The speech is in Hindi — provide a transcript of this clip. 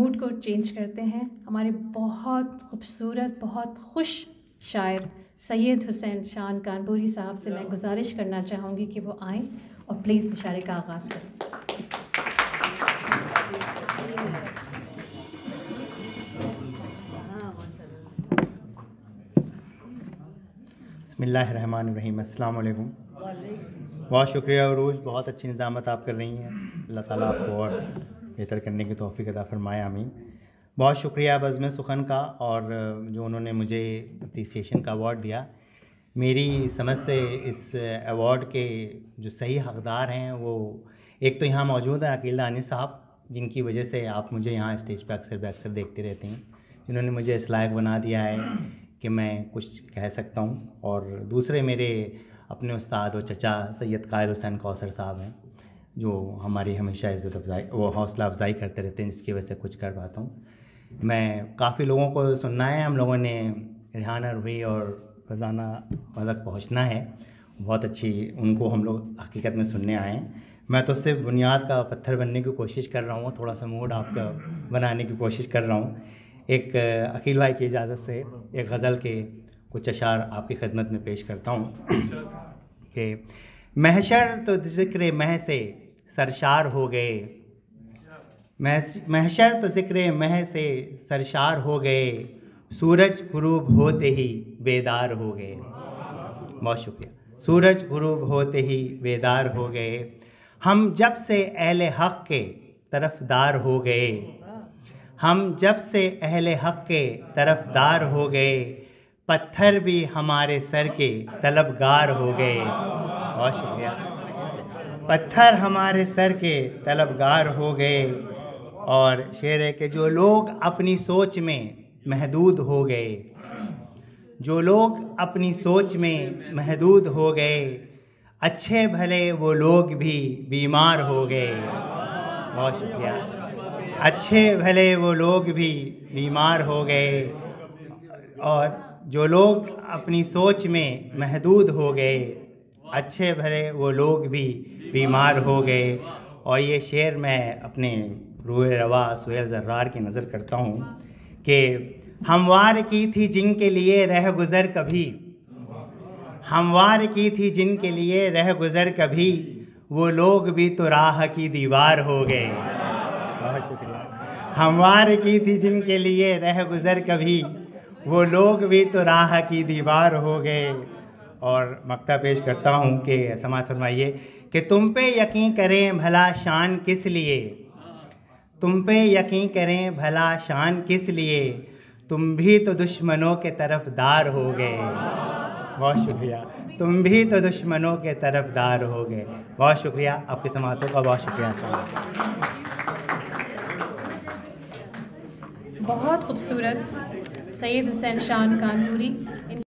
मूड को चेंज करते हैं। हमारे बहुत खूबसूरत, बहुत खुश शायर सैयद हुसैन शान कानपुरी साहब से मैं गुजारिश करना चाहूँगी कि वो आएँ और प्लीज़ मुशारे का आगाज़ करें। बिस्मिल्लाहिर्रहमानिर्रहीम। अस्सलाम वालेकुम। बहुत शुक्रिया उरूज, बहुत अच्छी निज़ामत आप कर रही हैं। अल्लाह ताला आपको और बेहतर करने की तौफ़ीक अता फ़रमाए, आमीन। बहुत शुक्रिया बज़्म सुखन का, और जो उन्होंने मुझे अप्रिसिएशन का अवार्ड दिया। मेरी समझ से इस अवार्ड के जो सही हक़दार हैं वो एक तो यहाँ मौजूद हैं अकील दानी साहब, जिनकी वजह से आप मुझे यहाँ स्टेज पर अक्सर देखते रहते हैं, जिन्होंने मुझे इस लायक बना दिया है कि मैं कुछ कह सकता हूँ। और दूसरे मेरे अपने उस्ताद और चचा सैयद कायद हुसैन कौसर साहब हैं, जो हमारी हमेशा इज़्ज़त अफ़ज़ाई वो हौसला अफ़ज़ाई करते रहते हैं, जिसकी वजह से कुछ कर पाता हूँ। मैं काफ़ी लोगों को सुनना है, हम लोगों ने रिहाना रूही और फरजाना तक पहुँचना है, बहुत अच्छी उनको हम लोग हकीकत में सुनने आए हैं। मैं तो सिर्फ बुनियाद का पत्थर बनने की कोशिश कर रहा हूँ, थोड़ा सा मूड आपका बनाने की कोशिश कर रहा हूँ। एक अकील भाई की इजाज़त से एक गज़ल के कुछ अशार आपकी खिदमत में पेश करता हूँ कि महशर तो ज़िक्र मह से सरशार हो गए, महशर तो ज़िक्र मह से सरशार हो गए, सूरज गुरूब होते ही बेदार हो गए। बहुत शुक्रिया। सूरज गुरूब होते ही बेदार हो गए, हम जब से अहले हक़ के तरफदार हो गए, हम जब से अहले हक़ के तरफदार हो गए, पत्थर भी हमारे सर के तलबगार हो गए। बहुत शुक्रिया। पत्थर हमारे सर के तलबगार हो गए। और शेर है कि जो लोग अपनी सोच में महदूद हो गए, जो लोग अपनी सोच में महदूद हो गए, अच्छे भले वो लोग भी बीमार हो गए। बहुत शुक्रिया। अच्छे भले वो लोग भी बीमार हो गए, और जो लोग अपनी सोच में महदूद हो गए, अच्छे भले वो लोग भी बीमार हो गए। और ये शेर मैं अपने रूह रवा सुहेल ज़र्रार की नज़र करता हूँ कि हमवार की थी जिनके लिए रह गुज़र कभी, हमवार की थी जिनके लिए रह गुज़र कभी, वो लोग भी तो राह की दीवार हो गए। बहुत शुक्रिया। हमवार की थी जिनके लिए रह गुज़र कभी, वो लोग भी तो राह की दीवार हो गए। और मक्ता पेश करता हूँ कि समाअत फरमाइए कि तुम पे यकीन करें भला शान किस लिए, तुम पे यकीन करें भला शान किस लिए, तुम भी तो दुश्मनों के तरफदार हो गए। बहुत शुक्रिया। तुम भी तो दुश्मनों के तरफदार हो गए। बहुत शुक्रिया, आपकी समाअतों का बहुत शुक्रिया। बहुत खूबसूरत सैयद हुसैन शान कानपुरी।